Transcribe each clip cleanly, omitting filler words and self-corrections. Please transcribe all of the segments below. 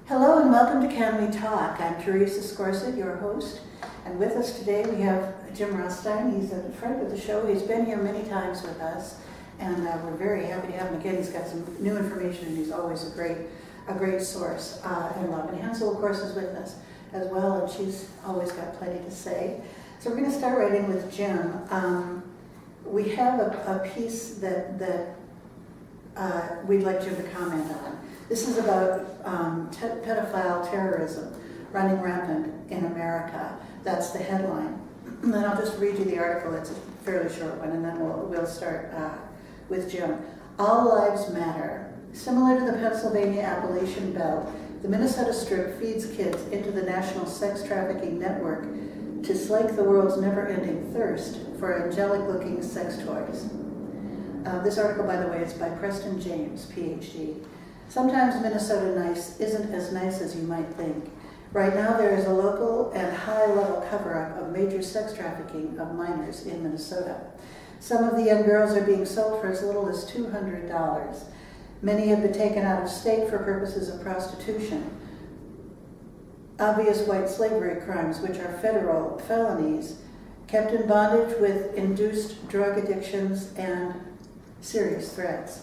Hello and welcome to Can We Talk? I'm Teresa Scorsett, your host, and with us today we have Jim Rothstein. He's a friend of the show. He's been here many times with us, and we're very happy to have him again. He's got some new information, and he's always a great source and love. And Hensel, of course, is with us as well, and she's always got plenty to say. So we're going to start right in with Jim. We have a piece that we'd like Jim to comment on. This is about pedophile terrorism running rampant in America. That's the headline. And then I'll just read you the article. It's a fairly short one, and then we'll start with Jim. All lives matter. Similar to the Pennsylvania Appalachian Belt, the Minnesota Strip feeds kids into the national sex trafficking network to slake the world's never-ending thirst for angelic-looking sex toys. This article, by the way, is by Preston James, PhD. Sometimes Minnesota nice isn't as nice as you might think. Right now there is a local and high-level cover-up of major sex trafficking of minors in Minnesota. Some of the young girls are being sold for as little as $200. Many have been taken out of state for purposes of prostitution. Obvious white slavery crimes, which are federal felonies, kept in bondage with induced drug addictions and serious threats.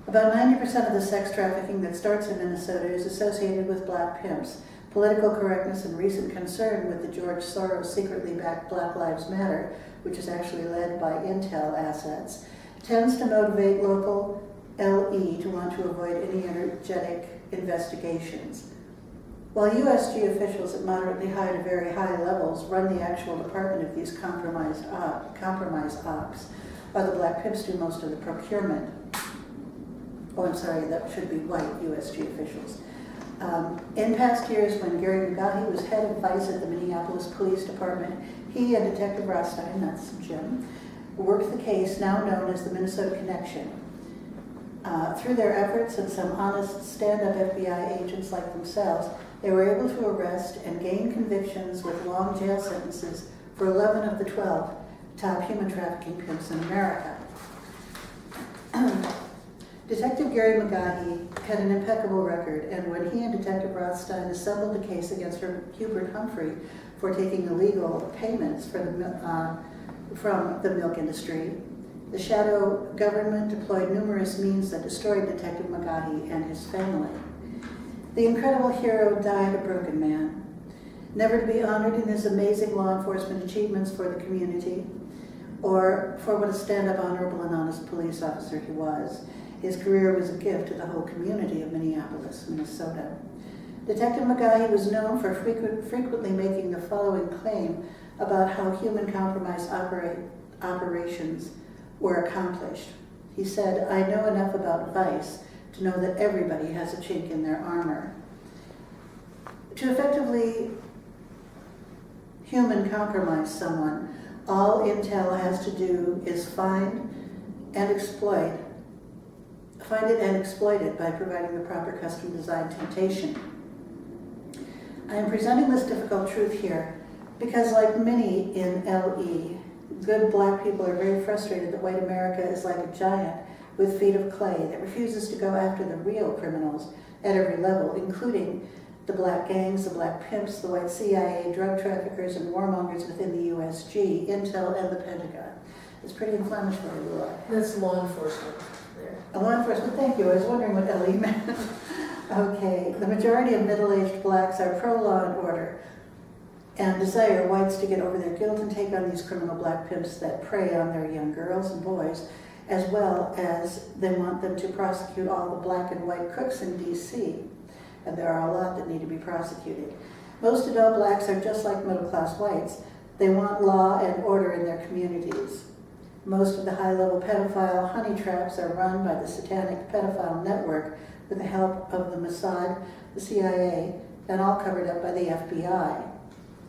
About 90% of the sex trafficking that starts in Minnesota is associated with black pimps. Political correctness and recent concern with the George Soros secretly backed Black Lives Matter, which is actually led by Intel assets, tends to motivate local LE to want to avoid any energetic investigations. While USG officials at moderately high to very high levels run the actual department of these compromise ops, while the black pimps do most of the procurement. Oh, I'm sorry, that should be white USG officials. In past years, when Gary McGaughy was head of vice at the Minneapolis Police Department, he and Detective Rothstein, that's Jim, worked the case now known as the Minnesota Connection. Through their efforts and some honest stand-up FBI agents like themselves, they were able to arrest and gain convictions with long jail sentences for 11 of the 12 top human trafficking pimps in America. Detective Gary McGaughy had an impeccable record, and when he and Detective Rothstein assembled the case against Hubert Humphrey for taking illegal payments from the milk industry, the shadow government deployed numerous means that destroyed Detective McGaughy and his family. The incredible hero died a broken man, never to be honored in his amazing law enforcement achievements for the community, or for what a stand-up, honorable, and honest police officer he was. His career was a gift to the whole community of Minneapolis, Minnesota. Detective McGaughy was known for frequently making the following claim about how human compromise operations were accomplished. He said, "I know enough about vice to know that everybody has a chink in their armor." To effectively human compromise someone, all Intel has to do is find it and exploit it by providing the proper custom-designed temptation. I am presenting this difficult truth here because, like many in LE, good black people are very frustrated that white America is like a giant with feet of clay that refuses to go after the real criminals at every level, including the black gangs, the black pimps, the white CIA, drug traffickers, and warmongers within the USG, Intel, and the Pentagon. It's pretty inflammatory, Laura. That's law enforcement there. Law enforcement, thank you. I was wondering what LE meant. Okay, the majority of middle-aged blacks are pro-law and order and desire whites to get over their guilt and take on these criminal black pimps that prey on their young girls and boys, as well as they want them to prosecute all the black and white crooks in D.C., and there are a lot that need to be prosecuted. Most adult blacks are just like middle-class whites. They want law and order in their communities. Most of the high-level pedophile honey traps are run by the satanic pedophile network with the help of the Mossad, the CIA, and all covered up by the FBI.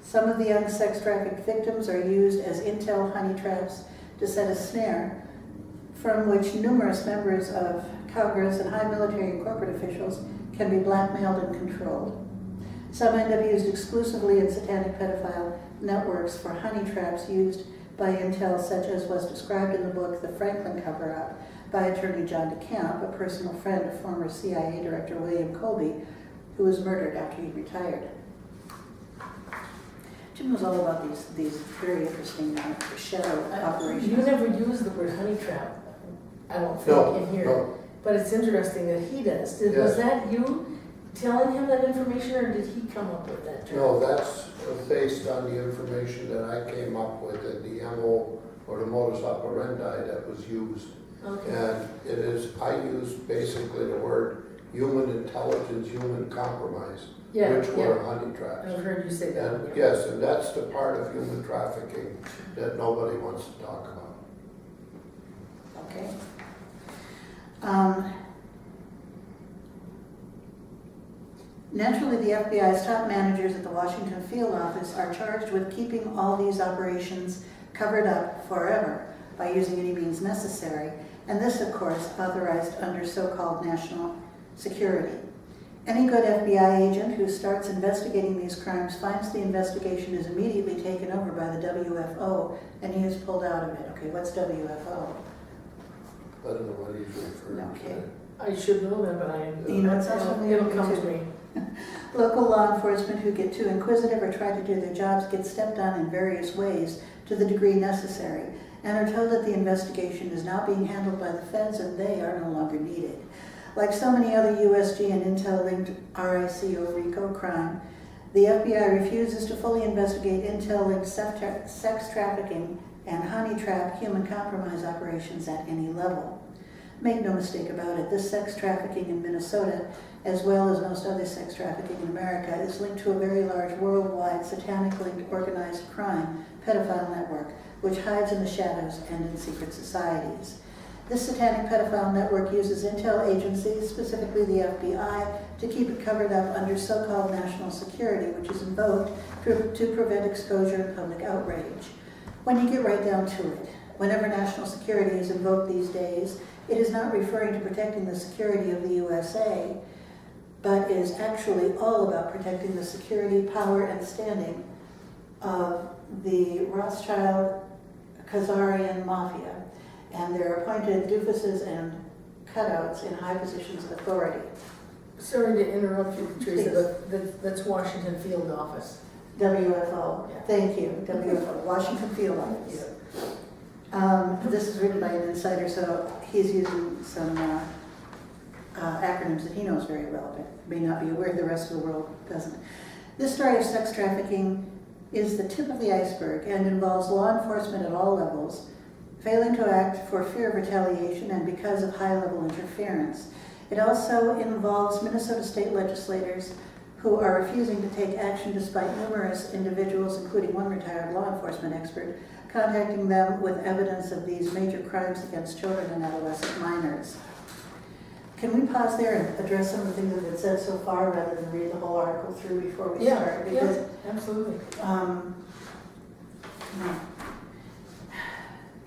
Some of the young sex trafficked victims are used as intel honey traps to set a snare from which numerous members of Congress and high military and corporate officials can be blackmailed and controlled. Some end up used exclusively in satanic pedophile networks for honey traps used by intel, such as was described in the book The Franklin Cover-Up by attorney John DeCamp, a personal friend of former CIA Director William Colby, who was murdered after he retired. Jim knows all about these very interesting shadow operations. You never use the word honey trap, I don't think, No, in here. no. But it's interesting that he does. Was that you telling him that information, or did he come up with that term? No, that's based on the information that I came up with and the MO or the modus operandi that was used. Okay. And it is, I used basically the word human intelligence, human compromise, which were honey traps. I've heard you say that. And yes, and that's the part of human trafficking that nobody wants to talk about. Okay. Naturally, the FBI's top managers at the Washington field office are charged with keeping all these operations covered up forever by using any means necessary, and this, of course, authorized under so-called national security. Any good FBI agent who starts investigating these crimes finds the investigation is immediately taken over by the WFO, and he is pulled out of it. Okay, what's WFO? I don't know what he's referring Okay. to. I should know that, but I. You know, it sounds familiar It'll to come me to too. me. Local law enforcement who get too inquisitive or try to do their jobs get stepped on in various ways to the degree necessary, and are told that the investigation is now being handled by the feds and they are no longer needed. Like so many other USG and Intel-linked RIC or RICO crime, the FBI refuses to fully investigate Intel-linked sex trafficking and honey trap human compromise operations at any level. Make no mistake about it, this sex trafficking in Minnesota, as well as most other sex trafficking in America, is linked to a very large worldwide satanic-linked organized crime, pedophile network, which hides in the shadows and in secret societies. This satanic pedophile network uses intel agencies, specifically the FBI, to keep it covered up under so-called national security, which is invoked to prevent exposure and public outrage. When you get right down to it, whenever national security is invoked these days, it is not referring to protecting the security of the USA, but is actually all about protecting the security, power, and standing of the Rothschild Khazarian mafia and their appointed doofuses and cutouts in high positions of authority. Sorry to interrupt you, Teresa, Please. but that's Washington field office. WFO. Yeah. Thank you. WFO, Washington Field Office. This is written by an insider, so he's using some acronyms that he knows very well, but may not be aware the rest of the world doesn't. This story of sex trafficking is the tip of the iceberg and involves law enforcement at all levels failing to act for fear of retaliation and because of high-level interference. It also involves Minnesota state legislators who are refusing to take action despite numerous individuals, including one retired law enforcement expert, contacting them with evidence of these major crimes against children and adolescent minors. Can we pause there and address some of the things that have been said so far rather than read the whole article through before we start? Because, Absolutely.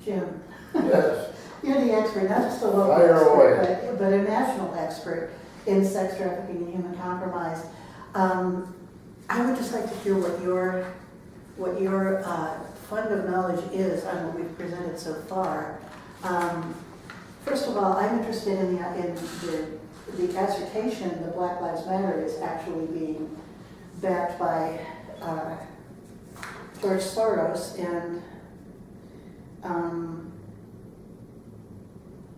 Jim, Yes, you're the expert, not just a local Fire away. expert, but a national expert in sex trafficking and human compromise. I would just like to hear what your fund of knowledge is on what we've presented so far. First of all, I'm interested in the assertion that Black Lives Matter is actually being backed by George Soros and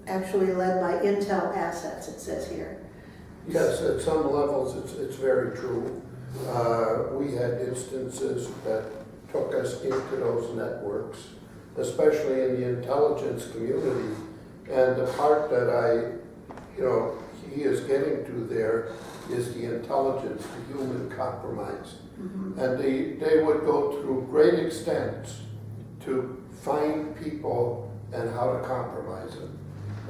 actually led by Intel assets, it says here. yes, at some levels it's very true. We had instances that took us into those networks, especially in the intelligence community. And the part that he is getting to there is the intelligence, the human compromise. Mm-hmm. And they would go through great extents to find people and how to compromise them.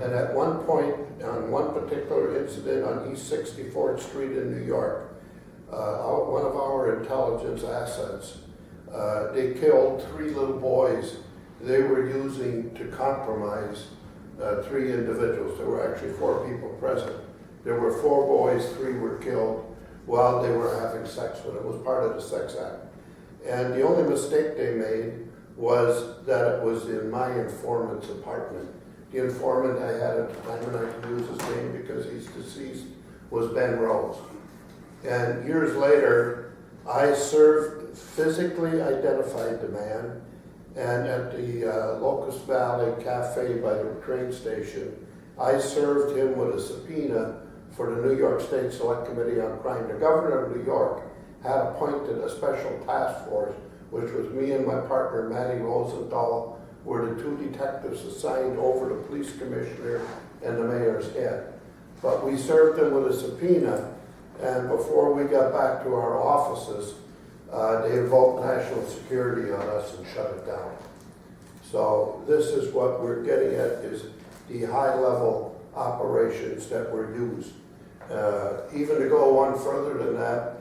And at one point, on one particular incident on East 64th Street in New York, one of our intelligence assets, they killed 3 little boys they were using to compromise 3 individuals. There were actually 4 people present. There were 4 boys, 3 were killed while they were having sex with them. It was part of the sex act. And the only mistake they made was that it was in my informant's apartment. The informant I had at the time, and I can use his name because he's deceased, was Ben Rose. And years later, I physically identified the man, and at the Locust Valley Cafe by the train station, I served him with a subpoena for the New York State Select Committee on Crime. The governor of New York had appointed a special task force, which was me and my partner, Matty Rosenthal, were the two detectives assigned over the police commissioner and the mayor's head. But we served him with a subpoena, and before we got back to our offices, they invoked national security on us and shut it down. So this is what we're getting at, is the high-level operations that were used. Even to go one further than that,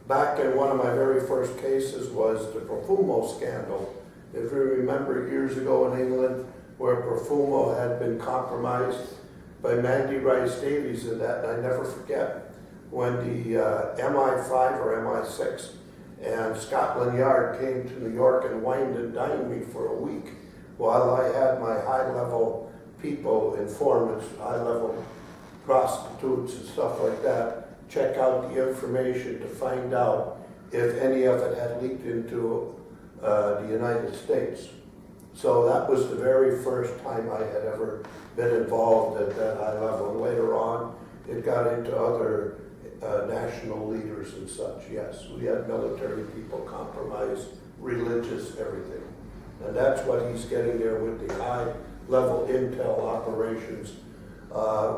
back in one of my very first cases was the Profumo scandal. If you remember years ago in England, where Profumo had been compromised by Mandy Rice Davies and that, and I never forget when the MI5 or MI6 and Scotland Yard came to New York and wined and dined me for a week while I had my high-level people, informants, high-level prostitutes and stuff like that, check out the information to find out if any of it had leaked into the United States. So that was the very first time I had ever been involved at that high level. And later on, it got into other national leaders and such. Yes, we had military people compromise, religious, everything. And that's what he's getting there with the high level intel operations.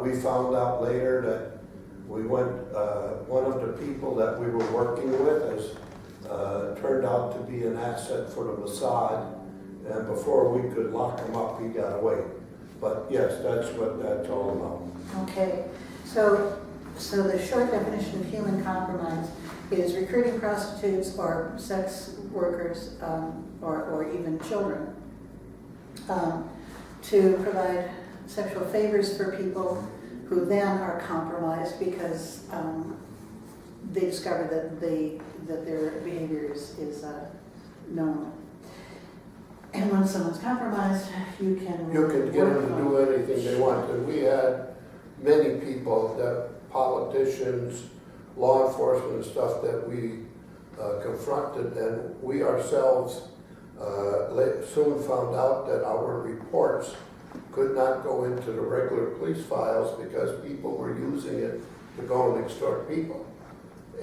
We found out later that we went, one of the people that we were working with turned out to be an asset for the Mossad, and before we could lock him up, he got away. But yes, that's what that's all about. Okay, so the short definition of human compromise is recruiting prostitutes or sex workers or even children to provide sexual favors for people who then are compromised because they discover that their behavior is known. And when someone's compromised, you can get them to do anything they want. And we had many people, that politicians, law enforcement and stuff, that we confronted, and we ourselves soon found out that our reports could not go into the regular police files because people were using it to go and extort people.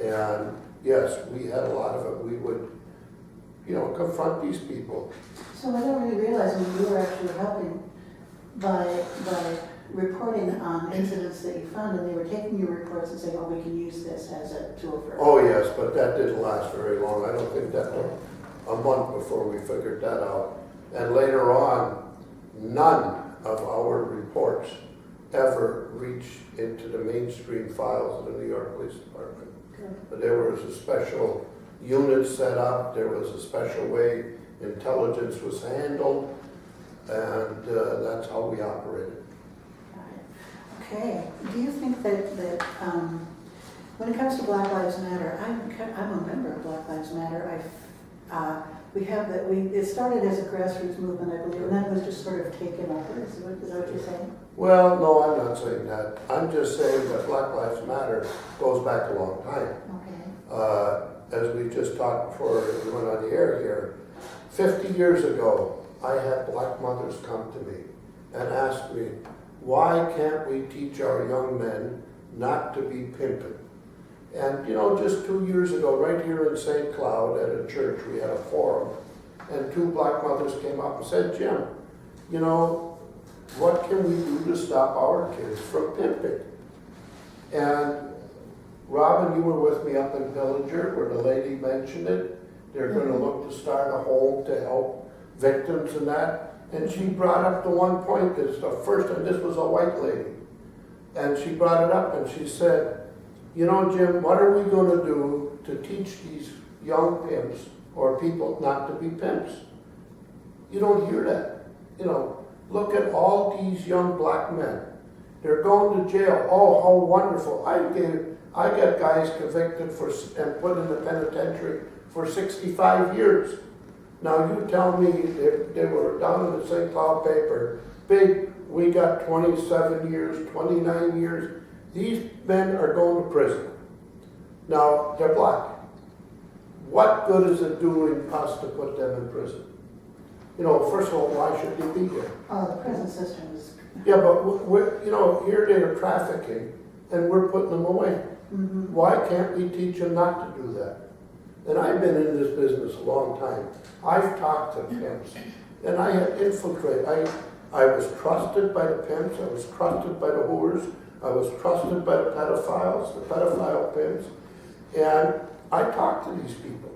And yes, we had a lot of it. We would, confront these people. So I don't really realize when you were actually helping by reporting on incidents that you found, and they were taking your reports and saying, oh, we can use this as a tool for... Oh yes, but that didn't last very long. I don't think that took a month before we figured that out. And later on, none of our reports ever reached into the mainstream files of the New York Police Department. But there was a special unit set up, there was a special way intelligence was handled, and that's how we operated. Okay. Do you think that when it comes to Black Lives Matter, I'm a member of Black Lives Matter. It started as a grassroots movement, I believe, and then it was just sort of taken over. Is that what you're saying? Well, no, I'm not saying that. I'm just saying that Black Lives Matter goes back a long time. Okay. As we just talked before we went on the air here, 50 years ago, I had black mothers come to me and ask me, why can't we teach our young men not to be pimping? And just 2 years ago, right here in St. Cloud at a church, we had a forum, and two black mothers came up and said, Jim, what can we do to stop our kids from pimping? And Robin, you were with me up in Pillager where the lady mentioned it. They're going to look to start a home to help victims and that. And she brought up the one point that's the first, and this was a white lady. And she brought it up and she said, Jim, what are we going to do to teach these young pimps or people not to be pimps? You don't hear that. Look at all these young black men. They're going to jail. Oh, how wonderful. I got guys convicted and put in the penitentiary for 65 years. Now you tell me they were down in the St. Cloud paper, we got 27 years, 29 years. These men are going to prison. Now, they're black. What good is it doing us to put them in prison? You know, first of all, why should they be here? Oh, the prison system is. Yeah, but we're, you know, here they're trafficking and we're putting them away. Mhm. Why can't we teach them not to do that? And I've been in this business a long time. I've talked to pimps and I have infiltrated. I was trusted by the pimps, I was trusted by the whores, I was trusted by the pedophiles, the pedophile pimps, and I talked to these people.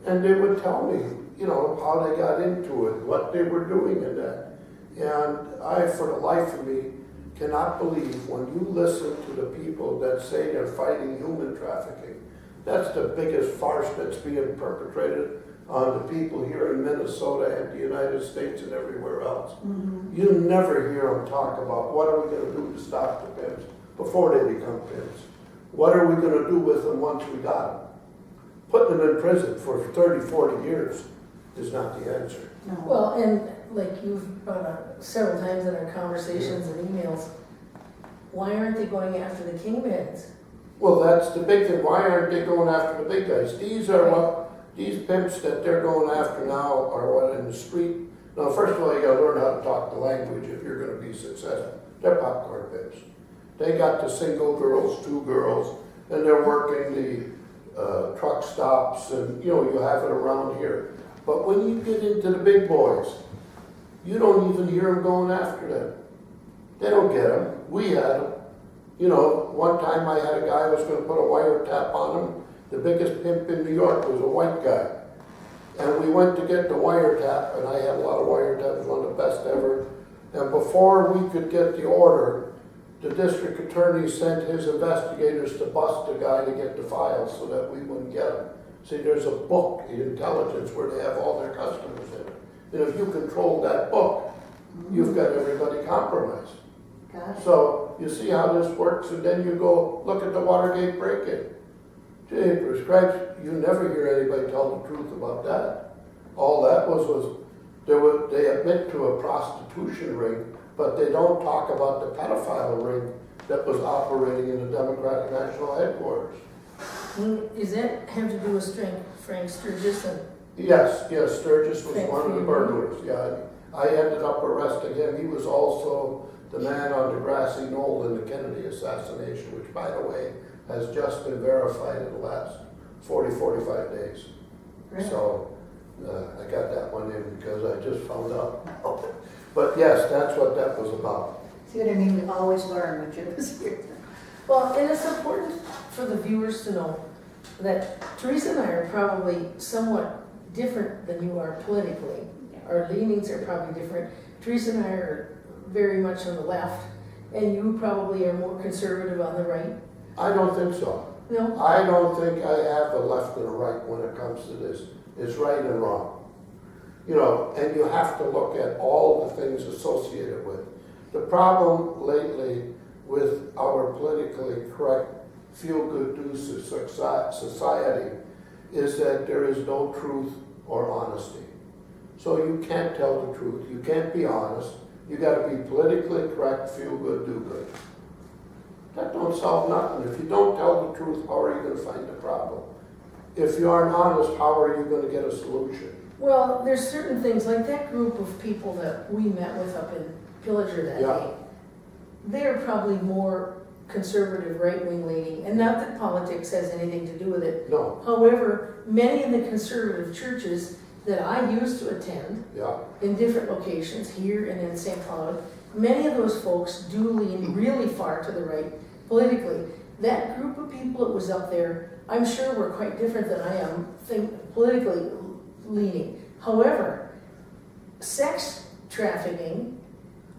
And they would tell me, you know, how they got into it, what they were doing in that. And I, for the life of me, cannot believe when you listen to the people that say they're fighting human trafficking. That's the biggest farce that's being perpetrated on the people here in Minnesota and the United States and everywhere else. Mhm. You never hear them talk about what are we going to do to stop the pimps before they become pimps. What are we going to do with them once we got them? Putting them in prison for 30, 40 years is not the answer. No. Well, and like you've brought up several times in our conversations and emails, why aren't they going after the kingpins? Well, that's the big thing. Why aren't they going after the big guys? These are what, these pimps that they're going after now are what in the street. Now, first of all, you gotta learn how to talk the language if you're gonna be successful. They're popcorn pimps. They got the single girls, 2 girls, and they're working the truck stops and, you know, you have it around here. But when you get into the big boys, you don't even hear them going after them. They don't get them. We had them. You know, one time I had a guy who was going to put a wiretap on him. The biggest pimp in New York was a white guy. And we went to get the wiretap, and I had a lot of wiretaps, one of the best ever. And before we could get the order, the district attorney sent his investigators to bust the guy to get the files so that we wouldn't get him. See, there's a book in intelligence where they have all their customers in it. And if you control that book, you've got everybody compromised. Gosh. So you see how this works, and then you go look at the Watergate break-in. Gee, prescribes, you never hear anybody tell the truth about that. All that was they admit to a prostitution ring, but they don't talk about the pedophile ring that was operating in the Democratic National Headquarters. Is that have to do with Frank Sturgis? Yes, Sturgis was one of the burglars. Yeah, I ended up arresting him. He was also the man on the grassy knoll in the Kennedy assassination, which, by the way, has just been verified in the last 40, 45 days. Really? So I got that one in because I just found out about it. But yes, that's what that was about. See what I mean? We always learn when Jim is here. Well, and it's important for the viewers to know that Teresa and I are probably somewhat different than you are politically. Our leanings are probably different. Teresa and I are very much on the left, and you probably are more conservative on the right. I don't think so. No? I don't think I have a left and a right when it comes to this. It's right and wrong. You know, and you have to look at all the things associated with. The problem lately with our politically correct feel-good news society is that there is no truth or honesty. So you can't tell the truth, you can't be honest, you gotta be politically correct, feel-good, do-good. That don't solve nothing. If you don't tell the truth, how are you gonna find the problem? If you aren't honest, how are you gonna get a solution? Well, there's certain things, like that group of people that we met with up in Pillager that Yeah. day. They're probably more conservative, right-wing leaning, and not that politics has anything to do with it. No, However, many of the conservative churches that I used to attend yeah, in different locations, here and in St. Cloud, many of those folks do lean really far to the right politically. That group of people that was up there, I'm sure were quite different than I am politically leaning. However, sex trafficking,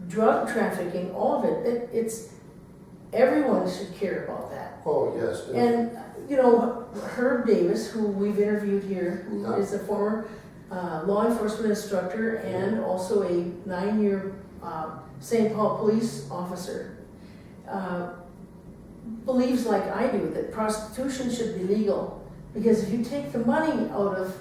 drug trafficking, all of it, it's everyone should care about that. oh, yes. And, you know, Herb Davis, who we've interviewed here, who Yeah. is a former law enforcement instructor and also a 9-year St. Paul police officer, believes like I do that prostitution should be legal, because if you take the money out of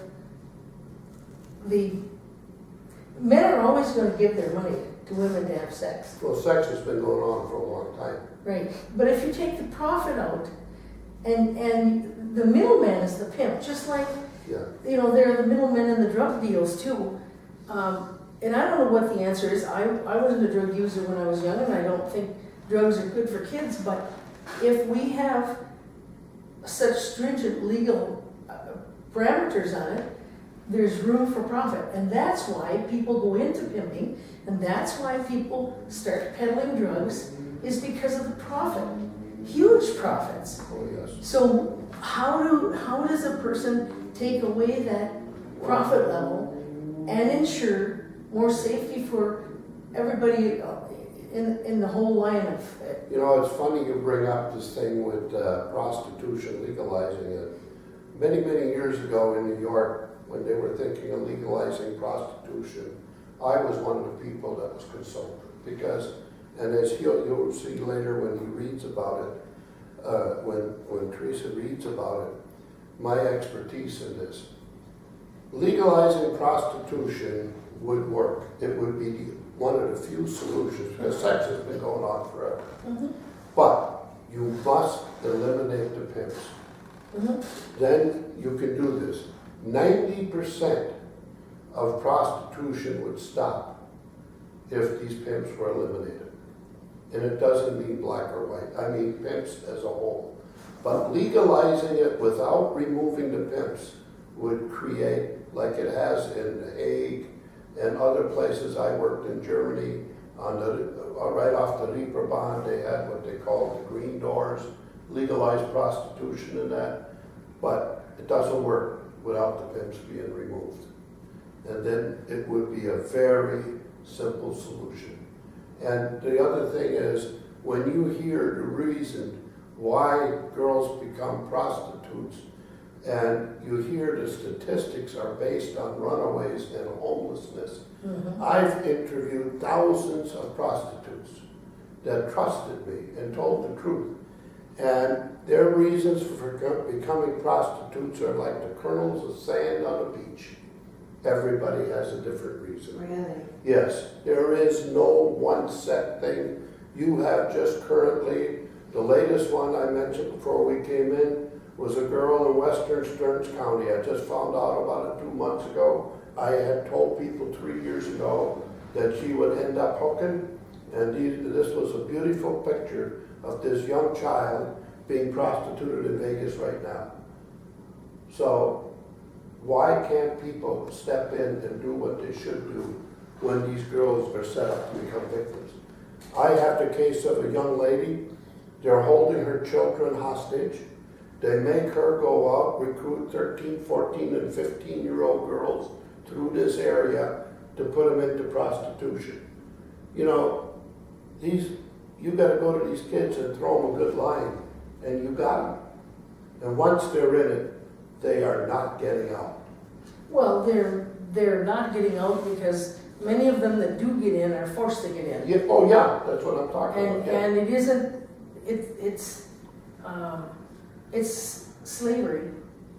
men are always going to give their money to women to have sex. Well, sex has been going on for a long time. Right, but if you take the profit out And the middleman is the pimp, just like, Yeah. you know, they're the middlemen in the drug deals too. And I don't know what the answer is. I wasn't a drug user when I was young, and I don't think drugs are good for kids, but if we have such stringent legal parameters on it, there's room for profit. And that's why people go into pimping, and that's why people start peddling drugs, is because of the profit. Huge profits. Oh, yes. So how does a person take away that profit level and ensure more safety for everybody in the whole line of it? You know, it's funny you bring up this thing with prostitution, legalizing it. Many, many years ago in New York, when they were thinking of legalizing prostitution, I was one of the people that was consulted because, and as you'll see later when he reads about it, when Teresa reads about it, my expertise in this. Legalizing prostitution would work. It would be one of the few solutions because sex has been going on forever. Mm-hmm. But you must eliminate the pimps. Mm-hmm. Then you can do this. 90% of prostitution would stop if these pimps were eliminated. And it doesn't mean black or white. I mean pimps as a whole. But legalizing it without removing the pimps would create, like it has in The Hague and other places. I worked in Germany on right off the Reeperbahn. They had what they called the green doors, legalized prostitution and that. But it doesn't work without the pimps being removed. And then it would be a very simple solution. And the other thing is, when you hear the reason why girls become prostitutes, and you hear the statistics are based on runaways and homelessness. Mm-hmm. I've interviewed thousands of prostitutes that trusted me and told the truth. And their reasons for becoming prostitutes are like the kernels of sand on a beach. Everybody has a different reason. Really? Yes, there is no one set thing. You have just currently, the latest one I mentioned before we came in, was a girl in western Stearns County. I just found out about it 2 months ago. I had told people 3 years ago that she would end up hooking, and this was a beautiful picture of this young child being prostituted in Vegas right now. So why can't people step in and do what they should do when these girls are set up to become victims? I have the case of a young lady. They're holding her children hostage. They make her go out, recruit 13, 14, and 15-year-old girls through this area to put them into prostitution. You know, you got to go to these kids and throw them a good line, and you got them. And once they're in it, they are not getting out. Well, they're not getting out because many of them that do get in are forced to get in. Yeah, oh yeah, that's what I'm talking about. Yeah. And it isn't. It's slavery.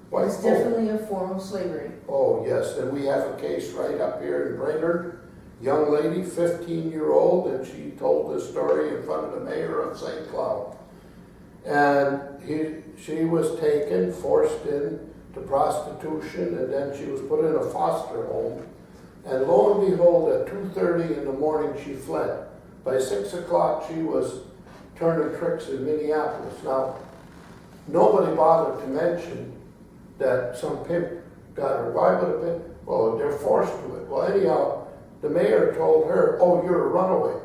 Why? It's definitely a form of slavery. Oh yes, and we have a case right up here in Brainerd. Young lady, 15-year-old, and she told this story in front of the mayor of St. Cloud. And she was taken, forced into prostitution, and then she was put in a foster home. And lo and behold, at 2:30 in the morning, she fled. By 6 o'clock, she was turning tricks in Minneapolis. Now, nobody bothered to mention that some pimp got her. Why would a pimp? Well, they're forced to it. Well, anyhow, the mayor told her, oh, you're a runaway.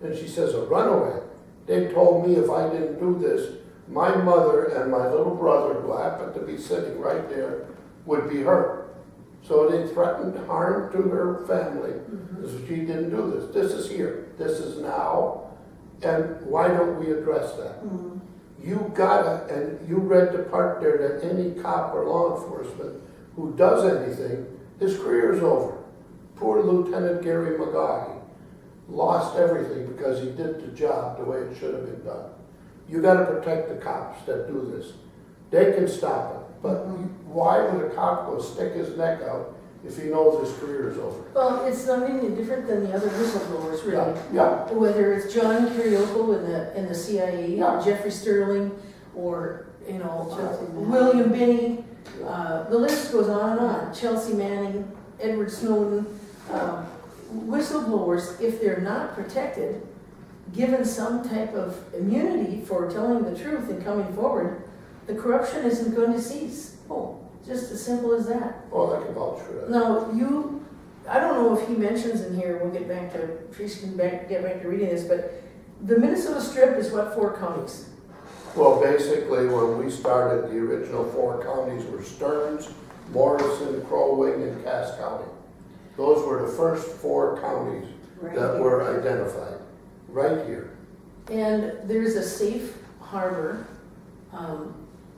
And she says, a runaway? They told me if I didn't do this, my mother and my little brother, who happened to be sitting right there, would be hurt. So they threatened harm to her family. Mm-hmm. So she didn't do this. This is here. This is now. And why don't we address that? Mm-hmm. You gotta, and you read the part there that any cop or law enforcement who does anything, his career is over. Poor Lieutenant Gary McGaughy lost everything because he did the job the way it should have been done. You gotta protect the cops that do this. They can stop it, but why would a cop go stick his neck out if he knows his career is over? Well, it's not any different than the other whistleblowers, really. Yeah. Whether it's John Kirioko in the CIA, yeah. Jeffrey Sterling, or you know, Chelsea Manning. William Binney, the list goes on and on. Chelsea Manning, Edward Snowden, whistleblowers, if they're not protected, given some type of immunity for telling the truth and coming forward, the corruption isn't going to cease. Oh, just as simple as that. Oh, I can vouch for that. Now, I don't know if he mentions in here, we'll get back to, Trish can get back to reading this, but the Minnesota Strip is what, 4 counties? Well, basically, when we started, the original 4 counties were Stearns, Morrison, Crow Wing, and Cass County. Those were the first 4 counties that were identified, right here. And there's a safe harbor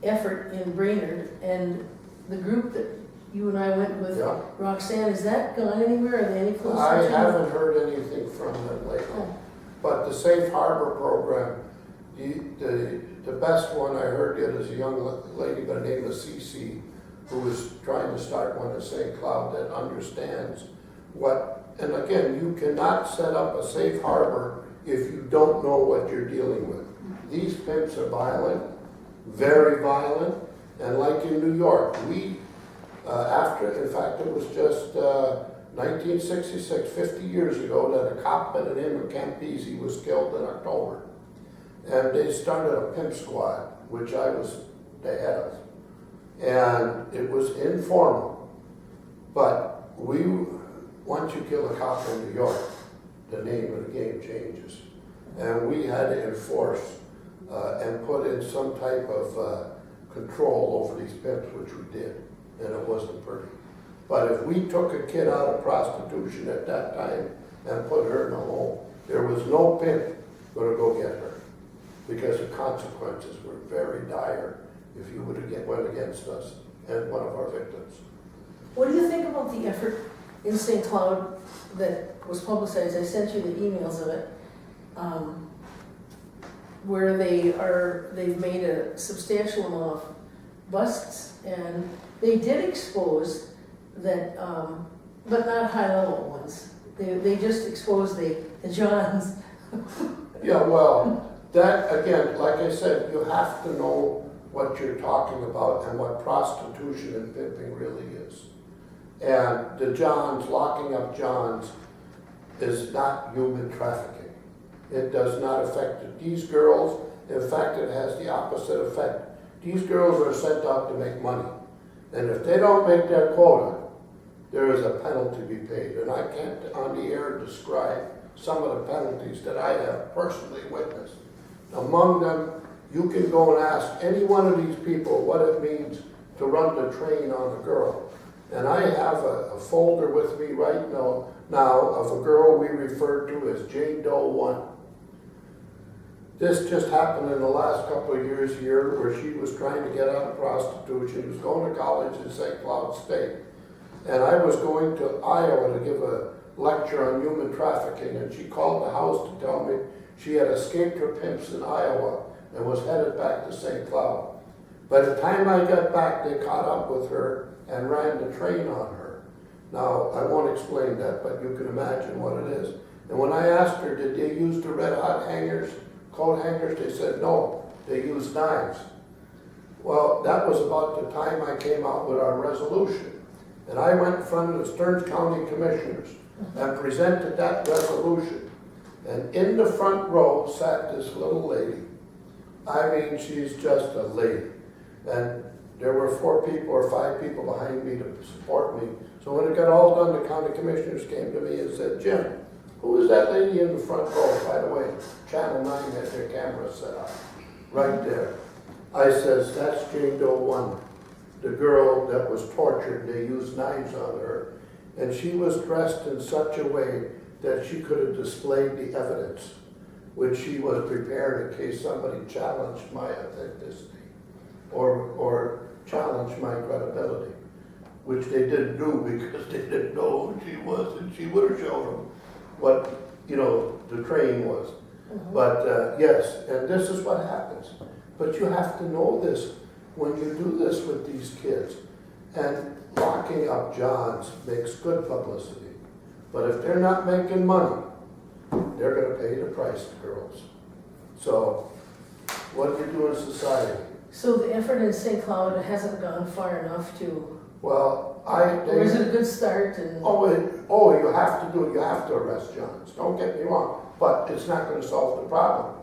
effort in Brainerd, and the group that you and I went with, Yeah. Roxanne, has that gone anywhere? Are they any closer I to? haven't heard anything from them lately. Oh. But the Safe Harbor program, the best one I heard yet is a young lady by the name of Cece, who is trying to start one in St. Cloud that understands what, and again, you cannot set up a safe harbor if you don't know what you're dealing with. These pimps are violent, very violent, and like in New York, we, in fact, it was just 1966, 50 years ago, that a cop by the name of Campese was killed in October. And they started a pimp squad, which I was the head of. And it was informal. But once you kill a cop in New York, the name of the game changes. And we had to enforce and put in some type of control over these pimps, which we did. And it wasn't pretty. But if we took a kid out of prostitution at that time and put her in a home, there was no pimp going to go get her, because the consequences were very dire if you would have went against us and one of our victims. What do you think about the effort in St. Cloud that was publicized? I sent you the emails of it, where they've made a substantial amount of busts, and they did expose that, but not high-level ones. They just exposed the Johns. Yeah, well, that, again, like I said, you have to know what you're talking about and what prostitution and pimping really is. And the Johns, locking up Johns, is not human trafficking. It does not affect it. These girls, in fact, it has the opposite effect. These girls are sent out to make money. And if they don't make their quota, there is a penalty to be paid. And I can't on the air describe some of the penalties that I have personally witnessed. Among them, you can go and ask any one of these people what it means to run the train on a girl. And I have a folder with me right now of a girl we refer to as Jane Doe 1. This just happened in the last couple of years here, where she was trying to get out of prostitution. She was going to college in St. Cloud State. And I was going to Iowa to give a lecture on human trafficking, and she called the house to tell me she had escaped her pimps in Iowa and was headed back to St. Cloud. By the time I got back, they caught up with her and ran the train on her. Now, I won't explain that, but you can imagine what it is. And when I asked her, did they use the red hot hangers, coat hangers, they said no, they used knives. Well, that was about the time I came out with our resolution. And I went in front of the Stearns County Commissioners and presented that resolution. And in the front row sat this little lady. I mean, she's just a lady. And there were 4 people or 5 people behind me to support me. So when it got all done, the county commissioners came to me and said, Jim, who is that lady in the front row? By the way, Channel 9 had their camera set up right there. I says, that's Jane Doe 1, the girl that was tortured. They used knives on her. And she was dressed in such a way that she could have displayed the evidence, which she was prepared in case somebody challenged my authenticity or challenged my credibility, which they didn't do because they didn't know who she was, and she would have shown them what, the train was. Mm-hmm. But yes, and this is what happens. But you have to know this when you do this with these kids. And locking up Johns makes good publicity. But if they're not making money, they're going to pay the price, the girls. So what do you do in society? So the effort in St. Cloud hasn't gone far enough to, Well, or is it a good start and? you have to arrest Johns, don't get me wrong, but it's not gonna solve the problem.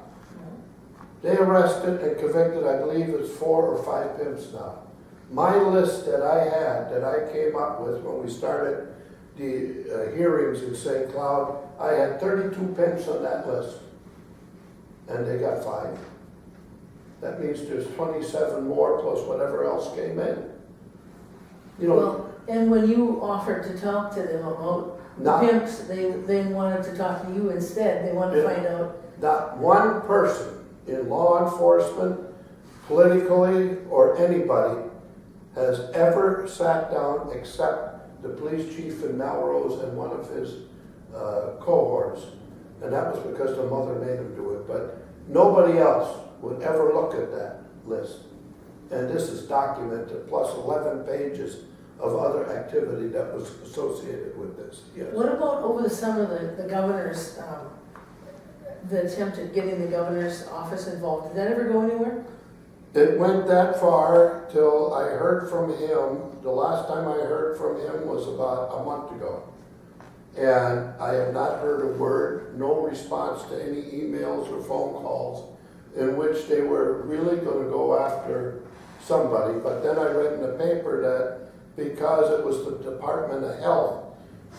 They arrested and convicted, I believe it's 4 or 5 pimps now. My list that I had, that I came up with when we started the hearings in St. Cloud, I had 32 pimps on that list. And they got 5. That means there's 27 more plus whatever else came in. You know, Well, and when you offered to talk to them about the not, pimps, they wanted to talk to you instead. They wanted to find out. not one person in law enforcement, politically, or anybody has ever sat down except the police chief in Melrose and one of his cohorts. And that was because the mother made him do it. But nobody else would ever look at that list. And this is documented, plus 11 pages of other activity that was associated with this. Yes. What about over the summer, the governor's, the attempt at getting the governor's office involved? Did that ever go anywhere? It went that far till I heard from him. The last time I heard from him was about a month ago. And I have not heard a word, no response to any emails or phone calls in which they were really going to go after somebody. But then I read in the paper that because it was the Department of Health,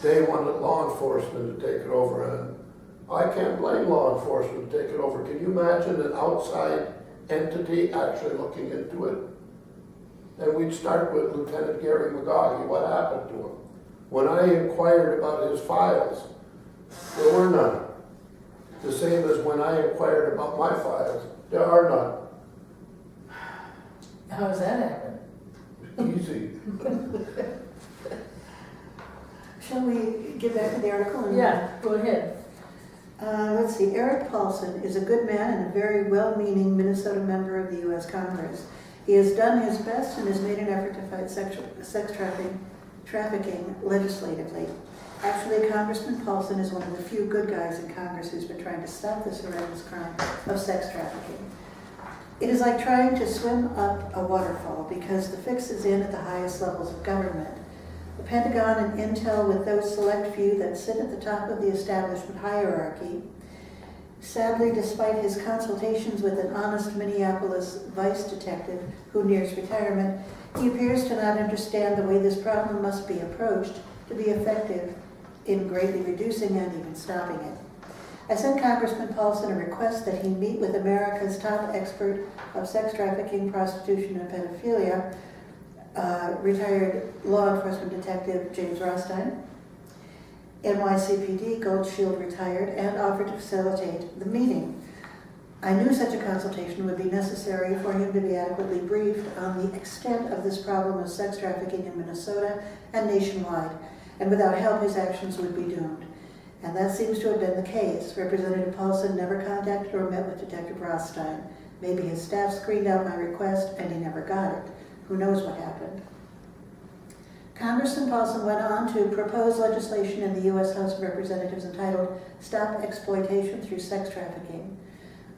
they wanted law enforcement to take it over. And I can't blame law enforcement to take it over. Can you imagine an outside entity actually looking into it? And we'd start with Lieutenant Gary McGaughey. What happened to him? When I inquired about his files, there were none. The same as when I inquired about my files, there are none. How does that happen? Easy. Shall we get back to the article? Yeah, go ahead. Let's see, Eric Paulson is a good man and a very well-meaning Minnesota member of the U.S. Congress. He has done his best and has made an effort to fight sex trafficking legislatively. Actually, Congressman Paulson is one of the few good guys in Congress who's been trying to stop this horrendous crime of sex trafficking. It is like trying to swim up a waterfall because the fix is in at the highest levels of government. The Pentagon and Intel, with those select few that sit at the top of the establishment hierarchy. Sadly, despite his consultations with an honest Minneapolis vice detective who nears retirement, he appears to not understand the way this problem must be approached to be effective in greatly reducing and even stopping it. I sent Congressman Paulson a request that he meet with America's top expert of sex trafficking, prostitution, and pedophilia, retired law enforcement detective James Rothstein, NYPD Gold Shield retired, and offered to facilitate the meeting. I knew such a consultation would be necessary for him to be adequately briefed on the extent of this problem of sex trafficking in Minnesota and nationwide, and without help his actions would be doomed. And that seems to have been the case. Representative Paulson never contacted or met with Detective Rothstein. Maybe his staff screened out my request and he never got it. Who knows what happened? Congressman Paulson went on to propose legislation in the U.S. House of Representatives entitled Stop Exploitation Through Sex Trafficking,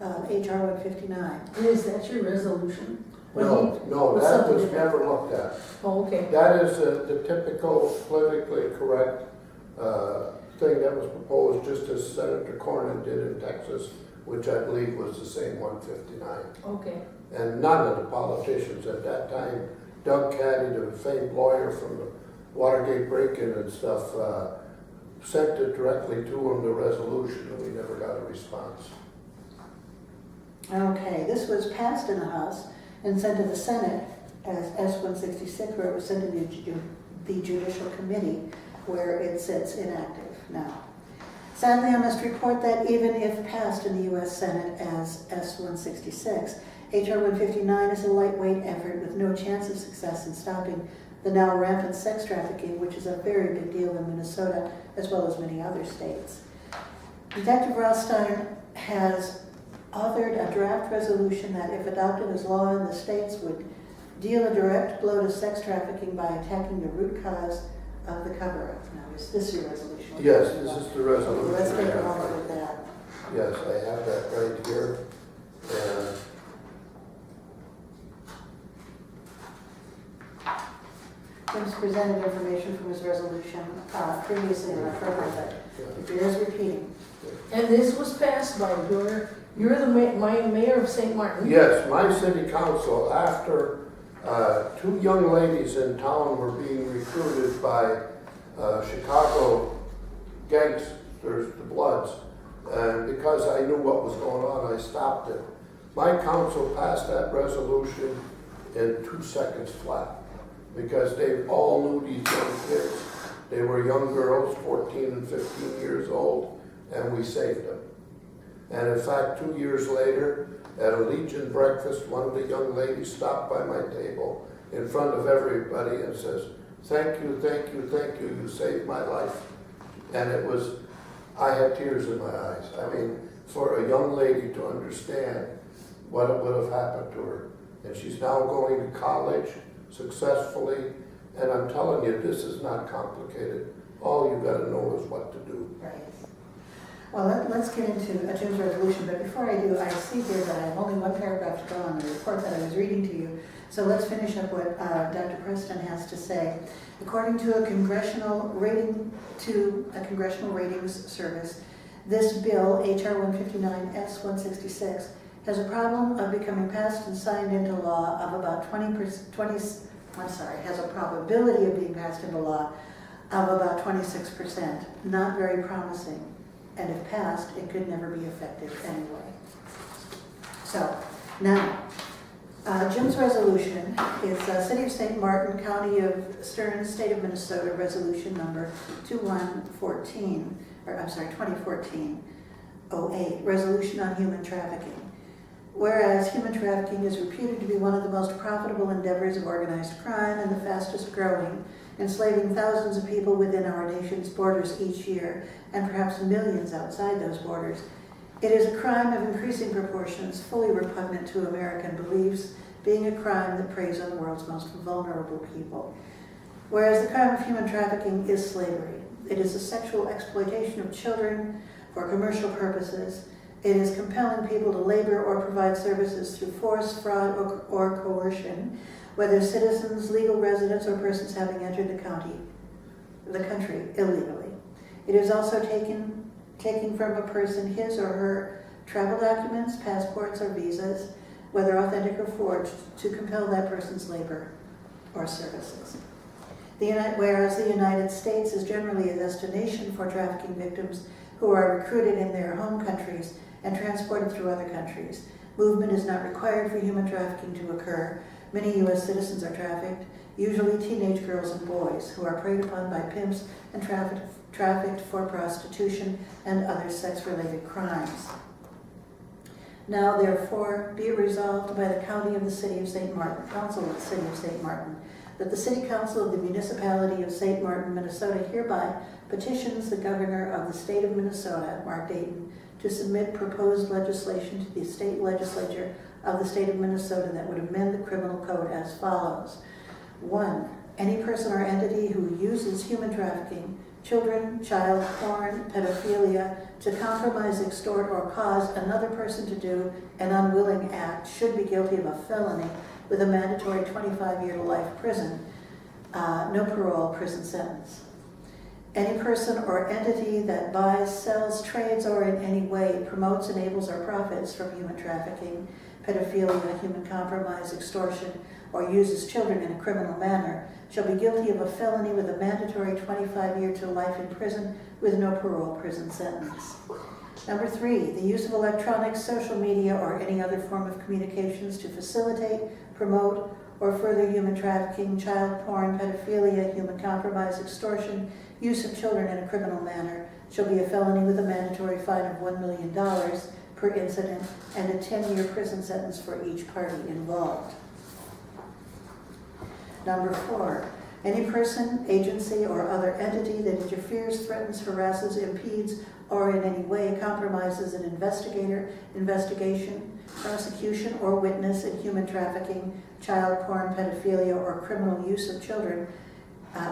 H.R. 159. And is that your resolution? No, that was never looked at. Oh, okay. That is the typical politically correct thing that was proposed, just as Senator Cornyn did in Texas, which I believe was the same 159. Okay. And none of the politicians at that time, Doug Caddy, the famed lawyer from the Watergate break-in and stuff, sent it directly to him, the resolution, and we never got a response. Okay, this was passed in the House and sent to the Senate as S-166, where it was sent to the Judicial Committee, where it sits inactive now. Sadly, I must report that even if passed in the U.S. Senate as S-166, H.R. 159 is a lightweight effort with no chance of success in stopping the now rampant sex trafficking, which is a very big deal in Minnesota as well as many other states. Detective Rothstein has authored a draft resolution that, if adopted as law in the states, would deal a direct blow to sex trafficking by attacking the root cause of the cover-up. Now, is this your resolution? Yes, this is the resolution. Let's take a moment with that. Yes, I have that right here. And Jim's presented information from his resolution previously in our program, but it bears repeating. And this was passed by you're the mayor of St. Martin? Yes, my city council, after two young ladies in town were being recruited by Chicago gangsters, the Bloods, and because I knew what was going on, I stopped it. My council passed that resolution in 2 seconds flat, because they all knew these young kids. They were young girls, 14 and 15 years old, and we saved them. And in fact, 2 years later, at a Legion breakfast, one of the young ladies stopped by my table in front of everybody and says, "Thank you, thank you, thank you, you saved my life." And it was, I had tears in my eyes. I mean, for a young lady to understand what would have happened to her. And she's now going to college successfully, and I'm telling you, this is not complicated. All you gotta know is what to do. Right. Well, let's get into Jim's resolution, but before I do, I see here that I have only one paragraph to go on the report that I was reading to you. So let's finish up what Dr. Preston has to say. According to a congressional ratings service, this bill, H.R. 159 S-166, has a problem of becoming passed and signed into law of about has a probability of being passed into law of about 26%. Not very promising. And if passed, it could never be effective anyway. So, now, Jim's resolution is City of St. Martin, County of Stearns, State of Minnesota, resolution number 2014-08, resolution on human trafficking. Whereas human trafficking is reputed to be one of the most profitable endeavors of organized crime and the fastest growing, enslaving thousands of people within our nation's borders each year, and perhaps millions outside those borders. It is a crime of increasing proportions, fully repugnant to American beliefs, being a crime that preys on the world's most vulnerable people. Whereas the crime of human trafficking is slavery. It is the sexual exploitation of children for commercial purposes. It is compelling people to labor or provide services through force, fraud, or coercion, whether citizens, legal residents, or persons having entered the country illegally. It is also taking from a person his or her travel documents, passports, or visas, whether authentic or forged, to compel that person's labor or services. Whereas the United States is generally a destination for trafficking victims who are recruited in their home countries and transported through other countries. Movement is not required for human trafficking to occur. Many U.S. citizens are trafficked, usually teenage girls and boys, who are preyed upon by pimps and trafficked for prostitution and other sex-related crimes. Now, therefore, be it resolved by the County of the City of St. Martin, Council of the City of St. Martin, that the City Council of the Municipality of St. Martin, Minnesota hereby petitions the Governor of the State of Minnesota, Mark Dayton, to submit proposed legislation to the State Legislature of the State of Minnesota that would amend the criminal code as follows. 1. Any person or entity who uses human trafficking, children, child porn, pedophilia, to compromise, extort, or cause another person to do an unwilling act should be guilty of a felony with a mandatory 25-year to life prison, no parole, prison sentence. Any person or entity that buys, sells, trades, or in any way promotes, enables, or profits from human trafficking, pedophilia, human compromise, extortion, or uses children in a criminal manner shall be guilty of a felony with a mandatory 25-year to life in prison with no parole, prison sentence. Number 3, the use of electronics, social media, or any other form of communications to facilitate, promote, or further human trafficking, child porn, pedophilia, human compromise, extortion, use of children in a criminal manner shall be a felony with a mandatory fine of $1 million per incident and a 10-year prison sentence for each party involved. Number 4, any person, agency, or other entity that interferes, threatens, harasses, impedes, or in any way compromises an investigation, prosecution, or witness in human trafficking, child porn, pedophilia, or criminal use of children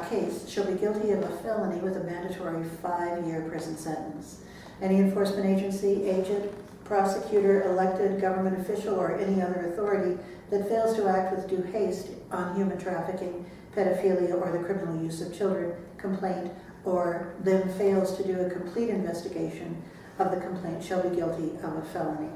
case shall be guilty of a felony with a mandatory 5-year prison sentence. Any enforcement agency, agent, prosecutor, elected government official, or any other authority that fails to act with due haste on human trafficking, pedophilia, or the criminal use of children complaint, or then fails to do a complete investigation of the complaint, shall be guilty of a felony.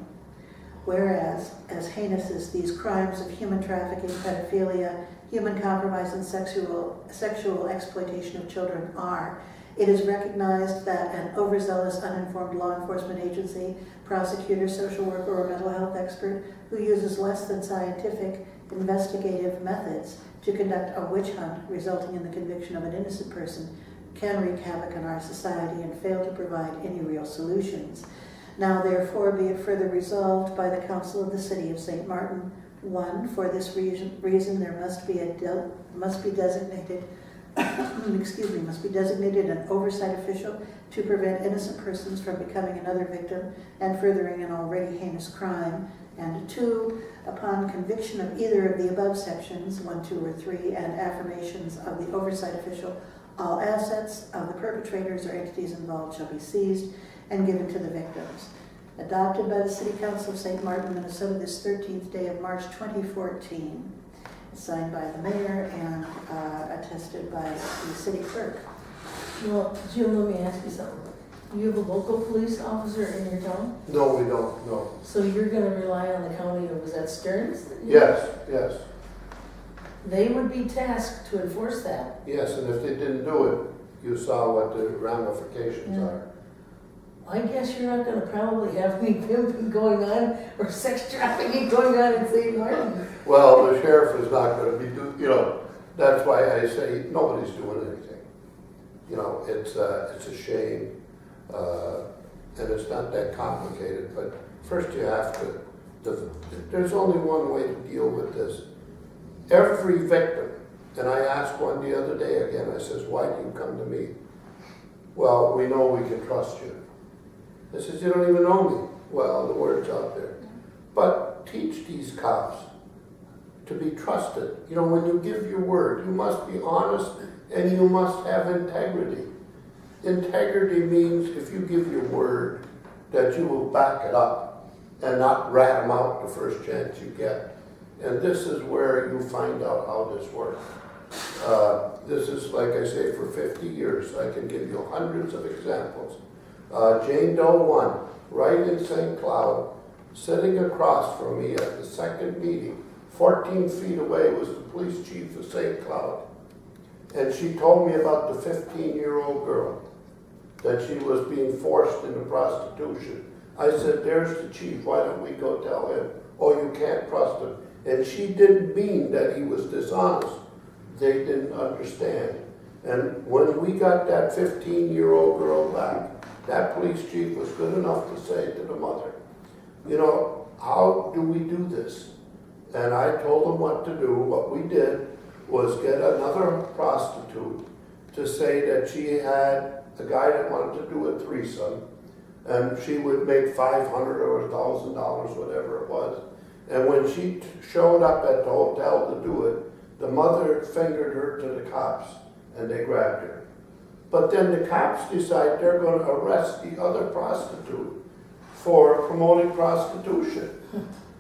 Whereas, as heinous as these crimes of human trafficking, pedophilia, human compromise, and sexual exploitation of children are, it is recognized that an overzealous, uninformed law enforcement agency, prosecutor, social worker, or mental health expert who uses less than scientific investigative methods to conduct a witch hunt resulting in the conviction of an innocent person can wreak havoc in our society and fail to provide any real solutions. Now therefore be it further resolved by the Council of the City of St. Martin, 1, for this reason there must be designated must be designated an oversight official to prevent innocent persons from becoming another victim and furthering an already heinous crime. And 2, upon conviction of either of the above sections, 1, 2, or 3, and affirmations of the oversight official, all assets of the perpetrators or entities involved shall be seized and given to the victims. Adopted by the City Council of St. Martin, Minnesota, this 13th day of March 2014. Signed by the mayor and attested by the city clerk. Well, Jim, let me ask you something. Do you have a local police officer in your town? No, we don't, no. So you're going to rely on the county of, was that Stearns? Yes, yes, They would be tasked to enforce that. yes, and if they didn't do it, you saw what the ramifications Yeah. are. I guess you're not going to probably have any pimping going on or sex trafficking going on in St. Martin. Well, the sheriff is not gonna be that's why I say nobody's doing anything. It's a shame, and it's not that complicated, but first you have there's only one way to deal with this. Every victim, and I asked one the other day again, I says, why do you come to me? Well, we know we can trust you. I says, you don't even know me. Well, the word's out there. But teach these cops to be trusted. When you give your word, you must be honest and you must have integrity. Integrity means if you give your word that you will back it up and not rat them out the first chance you get. And this is where you find out how this works. This is, like I say, for 50 years. I can give you hundreds of examples. Jane Doe 1, right in St. Cloud, sitting across from me at the second meeting, 14 feet away was the police chief of St. Cloud. And she told me about the 15-year-old girl, that she was being forced into prostitution. I said, there's the chief, why don't we go tell him? Oh, you can't trust him. And she didn't mean that he was dishonest. They didn't understand. And when we got that 15-year-old girl back, that police chief was good enough to say to the mother, how do we do this? And I told them what to do. What we did was get another prostitute to say that she had a guy that wanted to do a threesome, and she would make $500 or $1,000, whatever it was. And when she showed up at the hotel to do it, the mother fingered her to the cops, and they grabbed her. But then the cops decide they're going to arrest the other prostitute for promoting prostitution.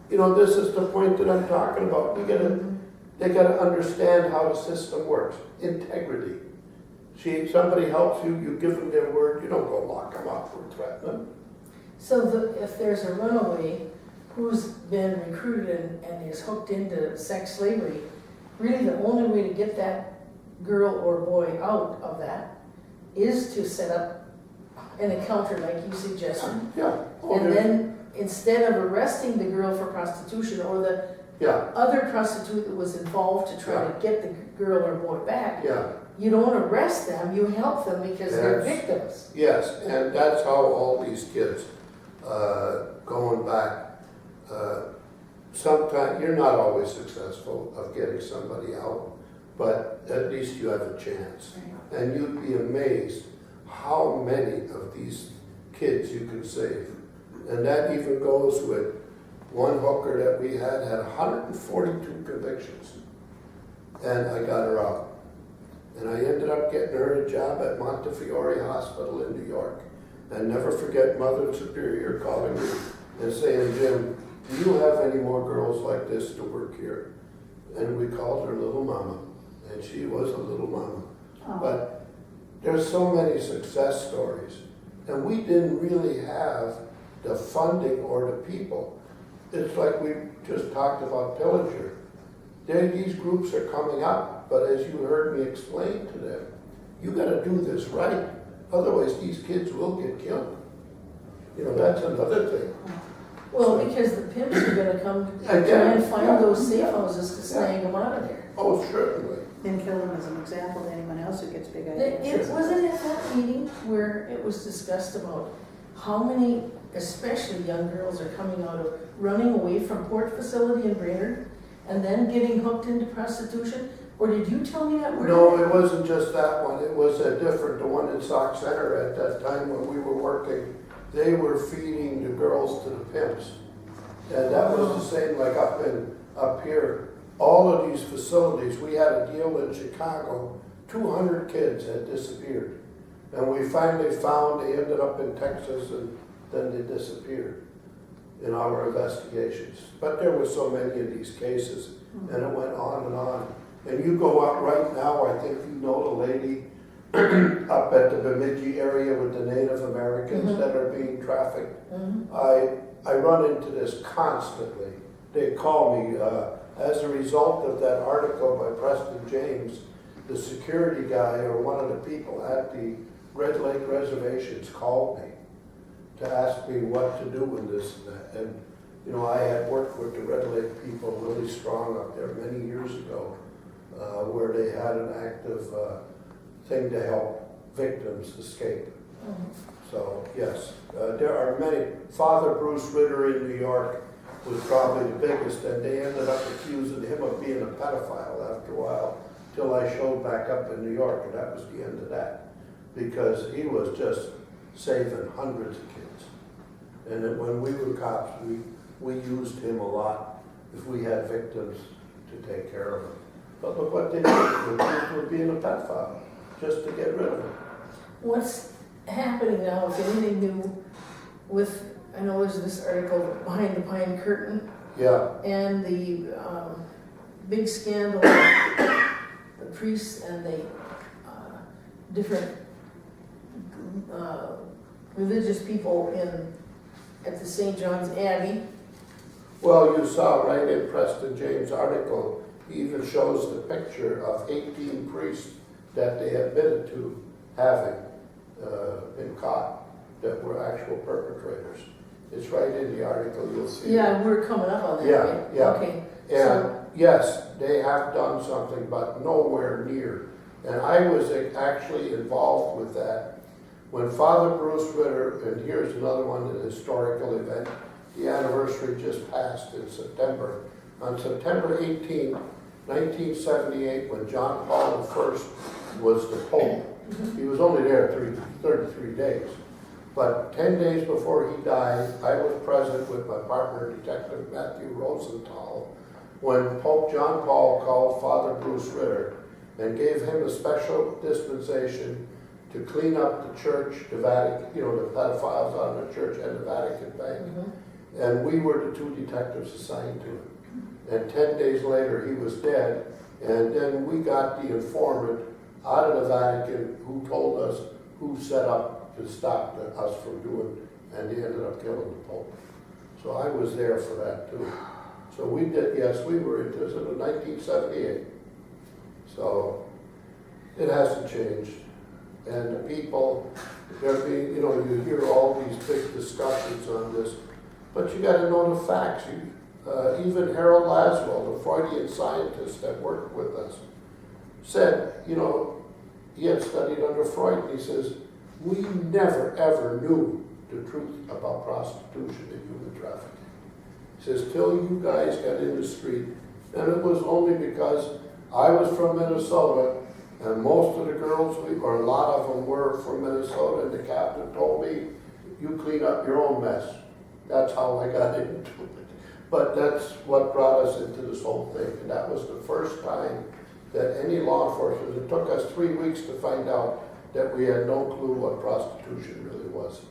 This is the point that I'm talking about. They gotta understand how the system works. Integrity. Somebody helps you, you give them their word, you don't go lock them up or threaten them. So if there's a runaway who's been recruited and is hooked into sex slavery, really the only way to get that girl or boy out of that is to set up an encounter like you suggested. Yeah. And then instead of arresting the girl for prostitution or the other prostitute that was involved to try to get the girl or boy back, you don't arrest them, you help them because they're victims. Yes, and that's how all these kids, going back, sometimes you're not always successful of getting somebody out, but at least you have a chance. And you'd be amazed how many of these kids you can save. And that even goes with one hooker that we had 142 convictions. And I got her out. And I ended up getting her a job at Montefiore Hospital in New York. And never forget Mother Superior calling me and saying, Jim, do you have any more girls like this to work here? And we called her Little Mama. and she was a little mama. Oh. But there's so many success stories, and we didn't really have the funding or the people. It's like we just talked about Pillager. These groups are coming up, but as you heard me explain to them, you gotta do this right, otherwise these kids will get killed. You know, that's another thing. Well, because the pimps are gonna come and try and find those safe houses to snag them out of there. Oh, certainly. Then kill them as an example to anyone else who gets big It ideas. wasn't at that meeting where it was discussed about how many, especially young girls, are coming out of running away from port facility in Brainerd and then getting hooked into prostitution? Or did you tell me that? No, it wasn't just that one. It was a different, the one in Sauk Center at that time when we were working. They were feeding the girls to the pimps. And that was the same like up here. All of these facilities, we had a deal in Chicago, 200 kids had disappeared. And we finally found they ended up in Texas and then they disappeared in our investigations. But there were so many of these cases and it went on and on. And you go up right now, I think you know the lady up at the Bemidji area with the Native Americans that are being trafficked. I run into this constantly. They call me, as a result of that article by Preston James, the security guy or one of the people at the Red Lake reservations called me to ask me what to do with this and that. And, you know, I had worked with the Red Lake people really strong up there many years ago, where they had an active thing to help victims escape. So, yes, there are many. Father Bruce Ritter in New York was probably the biggest, and they ended up accusing him of being a pedophile after a while, till I showed back up in New York, and that was the end of that. Because he was just saving hundreds of kids. And then when we were cops, we used him a lot if we had victims to take care of them. But look what they did, they were being a pedophile, just to get rid of him. What's happening now, if anything new, with, I know there's this article, Behind the Pine Curtain, Yeah, and the big scandal, the priests and the different religious people at the St. John's Abbey. well, you saw right in Preston James' article, he even shows the picture of 18 priests that they admitted to having been caught, that were actual perpetrators. It's right in the article, you'll see. Yeah, we're coming up on that, Yeah, right? yeah. Okay, And so, yes, they have done something, but nowhere near. And I was actually involved with that. When Father Bruce Ritter, and here's another one, an historical event, the anniversary just passed in September. On September 18, 1978, when John Paul I was the Pope, he was only there 33 days. But 10 days before he died, I was present with my partner, Detective Matthew Rosenthal, when Pope John Paul called Father Bruce Ritter and gave him a special dispensation to clean up the church, the Vatican, you know, the pedophiles out of the church and the Vatican Bank. And we were the two detectives assigned to him. And 10 days later, he was dead. And then we got the informant out of the Vatican who told us who set up to stop us from doing, and they ended up killing the Pope. So I was there for that too. So we did, yes, we were, it was in 1978. So it hasn't changed. And the people, they're being, you know, you hear all these big discussions on this, but you got to know the facts. Even Harold Laswell, the Freudian scientist that worked with us, said, you know, he had studied under Freud, and he says, we never ever knew the truth about prostitution and human trafficking. He says, till you guys got in the street, and it was only because I was from Minnesota, and most of the girls, or a lot of them were from Minnesota, and the captain told me, you clean up your own mess. That's how I got into it. But that's what brought us into this whole thing. And that was the first time that any law enforcement, it took us 3 weeks to find out that we had no clue what prostitution really was.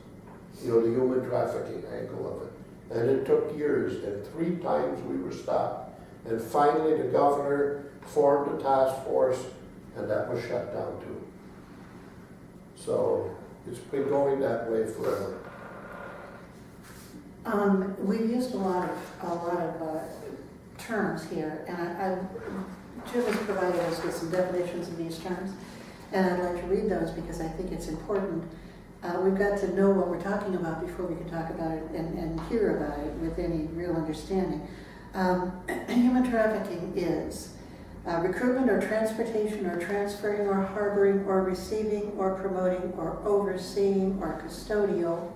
You know, the human trafficking angle of it. And it took years, and 3 times we were stopped. And finally, the governor formed a task force, and that was shut down too. So it's been going that way forever. We've used a lot of terms here, and Jim has provided us with some definitions of these terms, and I'd like to read those because I think it's important. We've got to know what we're talking about before we can talk about it and hear about it with any real understanding. Human trafficking is recruitment or transportation or transferring or harboring or receiving or promoting or overseeing or custodial.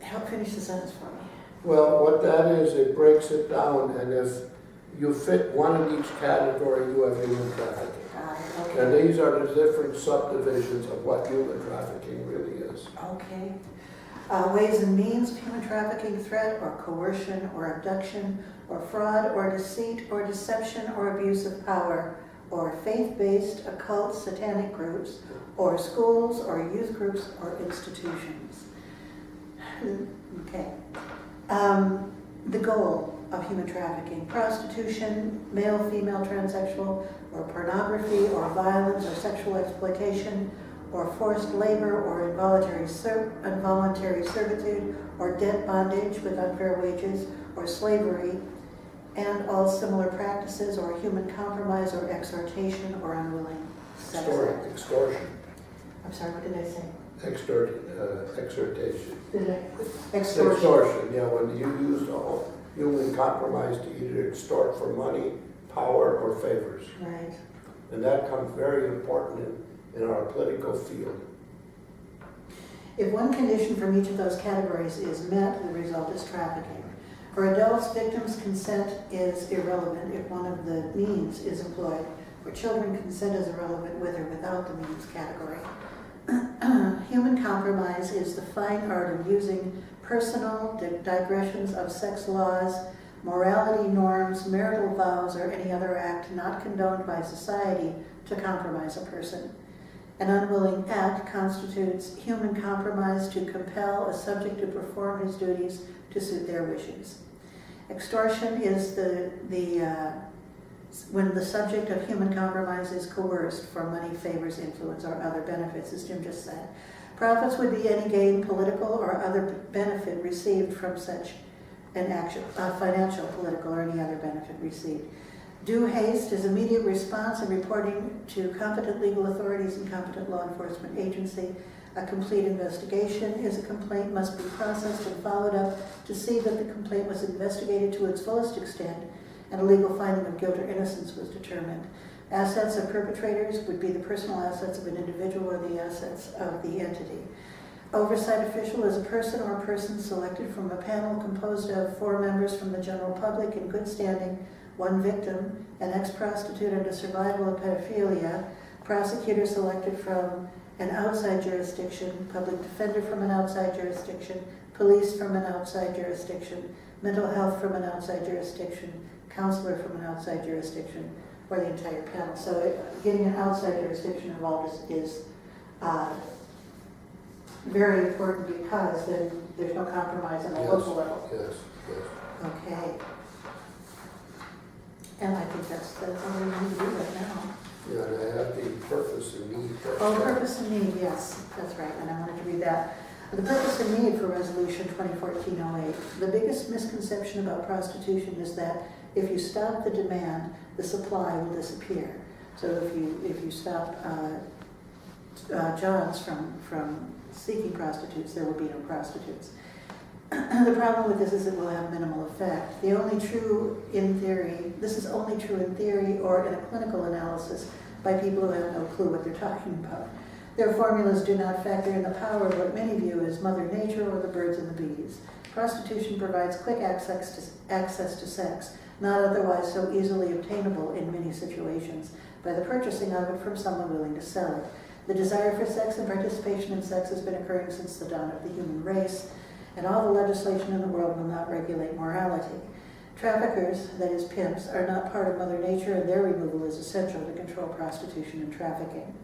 Help finish the sentence for me. Well, what that is, it breaks it down, and if you fit one in each category, you have human trafficking. Okay. And these are the different subdivisions of what human trafficking really is. Okay. Ways and means of human trafficking: threat or coercion or abduction or fraud or deceit or deception or abuse of power, or faith-based occult satanic groups, or schools or youth groups or institutions. Okay. The goal of human trafficking: prostitution, male-female transsexual, or pornography, or violence, or sexual exploitation, or forced labor, or involuntary servitude, or debt bondage with unfair wages, or slavery, and all similar practices, or human compromise, or exhortation, or unwilling sex act. Extortion. I'm sorry, what did I say? Exhortation. Did I? Extortion, yeah, when you use human compromise to either extort for money, power, or favors. Right. And that comes very important in our political field. If one condition from each of those categories is met, the result is trafficking. For adults, victims' consent is irrelevant if one of the means is employed. For children, consent is irrelevant with or without the means category. Human compromise is the fine art of using personal digressions of sex laws, morality norms, marital vows, or any other act not condoned by society to compromise a person. An unwilling act constitutes human compromise to compel a subject to perform his duties to suit their wishes. Extortion is when the subject of human compromise is coerced for money, favors, influence, or other benefits, as Jim just said. Profits would be any gain, political, or other benefit received from such an action, financial, political, or any other benefit received. Due haste is immediate response and reporting to competent legal authorities and competent law enforcement agency. A complete investigation is a complaint must be processed and followed up to see that the complaint was investigated to its fullest extent and a legal finding of guilt or innocence was determined. Assets of perpetrators would be the personal assets of an individual or the assets of the entity. Oversight official is a person or persons selected from a panel composed of 4 members from the general public in good standing, 1 victim, an ex-prostitute under survival of pedophilia, prosecutor selected from an outside jurisdiction, public defender from an outside jurisdiction, police from an outside jurisdiction, mental health from an outside jurisdiction, counselor from an outside jurisdiction, or the entire panel. So getting an outside jurisdiction involved is very important because then there's no compromise on the local level. Yes, yes. Okay. And I think that's all we need to do right now. Yeah, and I have the purpose and need. Oh, purpose and need, yes, that's right, and I wanted to read that. The purpose and need for Resolution 2014-08. The biggest misconception about prostitution is that if you stop the demand, the supply will disappear. So if you stop Johns from seeking prostitutes, there will be no prostitutes. The problem with this is it will have minimal effect. This is only true in theory or in a clinical analysis by people who have no clue what they're talking about. Their formulas do not factor in the power of what many view as Mother Nature or the birds and the bees. Prostitution provides quick access to sex, not otherwise so easily obtainable in many situations, by the purchasing of it from someone willing to sell it. The desire for sex and participation in sex has been occurring since the dawn of the human race, and all the legislation in the world will not regulate morality. Traffickers, that is pimps, are not part of Mother Nature, and their removal is essential to control prostitution and trafficking.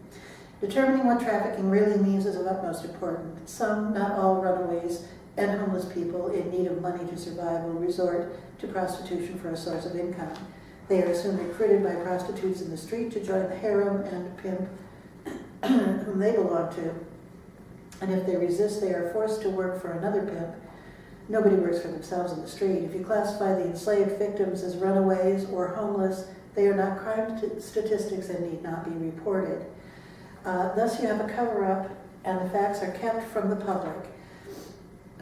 Determining what trafficking really means is of utmost importance. Some, not all, runaways and homeless people in need of money to survive will resort to prostitution for a source of income. They are soon recruited by prostitutes in the street to join the harem and pimp whom they belong to. And if they resist, they are forced to work for another pimp. Nobody works for themselves in the street. If you classify the enslaved victims as runaways or homeless, they are not crime statistics and need not be reported. Thus you have a cover-up and the facts are kept from the public.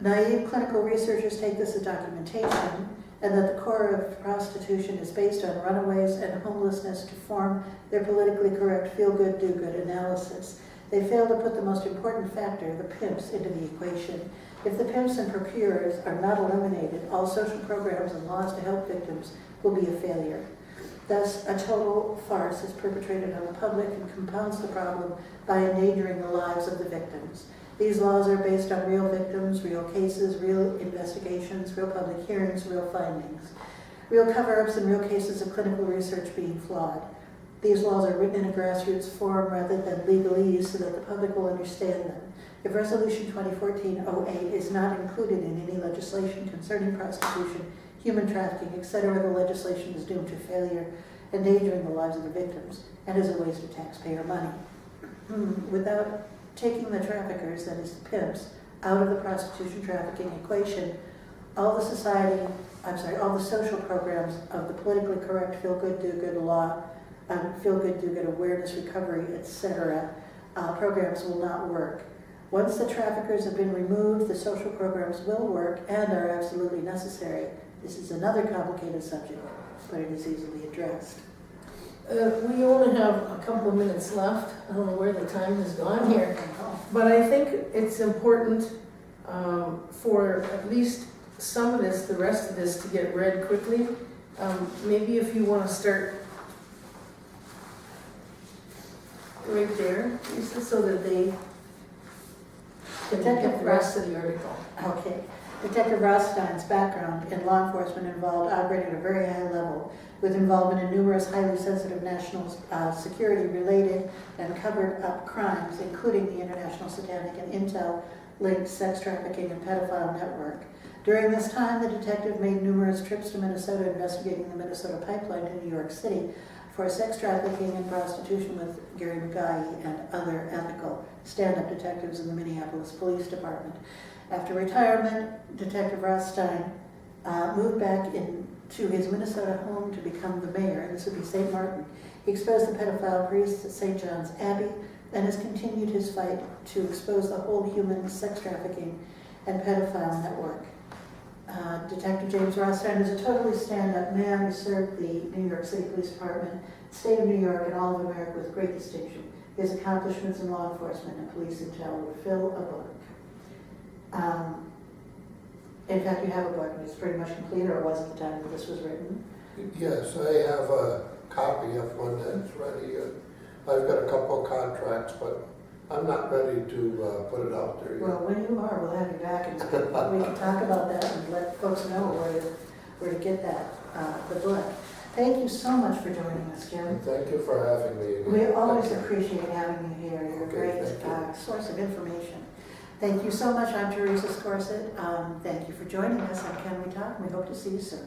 Naive clinical researchers take this as documentation and that the core of prostitution is based on runaways and homelessness to form their politically correct feel-good, do-good analysis. They fail to put the most important factor, the pimps, into the equation. If the pimps and procurers are not eliminated, all social programs and laws to help victims will be a failure. Thus, a total farce is perpetrated on the public and compounds the problem by endangering the lives of the victims. These laws are based on real victims, real cases, real investigations, real public hearings, real findings, real cover-ups and real cases of clinical research being flawed. These laws are written in a grassroots form rather than legalese so that the public will understand them. If Resolution 2014-08 is not included in any legislation concerning prostitution, human trafficking, etc., the legislation is doomed to failure, endangering the lives of the victims, and is a waste of taxpayer money. Without taking the traffickers, that is the pimps, out of the prostitution trafficking equation, all the social programs of the politically correct feel-good, do-good law, feel-good, do-good awareness, recovery, etc., programs will not work. Once the traffickers have been removed, the social programs will work and are absolutely necessary. This is another complicated subject, but it is easily addressed. We only have a couple of minutes left. I don't know where the time has gone here, but I think it's important for at least some of this, the rest of this, to get read quickly. Maybe if you want to start right there, Lisa, so that they can get the rest of the article. Okay. Detective Rothstein's background in law enforcement involved operating at a very high level, with involvement in numerous highly sensitive national security-related and covered-up crimes, including the international satanic and intel-linked sex trafficking and pedophile network. During this time, the detective made numerous trips to Minnesota investigating the Minnesota pipeline to New York City for sex trafficking and prostitution with Gary McGuy and other ethical stand-up detectives in the Minneapolis Police Department. After retirement, Detective Rothstein moved back into his Minnesota home to become the mayor, and this would be St. Martin. He exposed the pedophile priests at St. John's Abbey and has continued his fight to expose the whole human sex trafficking and pedophile network. Detective James Rothstein is a totally stand-up man who served the New York City Police Department, state of New York, and all of America with great distinction. His accomplishments in law enforcement and police intel would fill a book. In fact, you have a book, and it's pretty much complete, or it was at the time that this was written. Yes, I have a copy of one that's ready. I've got a couple of contracts, but I'm not ready to put it out there yet. Well, when you are, we'll have you back, and we can talk about that and let folks know where to get that, the book. Thank you so much for joining us, Jim. Thank you for having me again. We always Thank you. appreciate having you here. You're a Okay, great thank you. source of information. Thank you so much. I'm Teresa Scorsett. Thank you for joining us on Can We Talk? We hope to see you soon.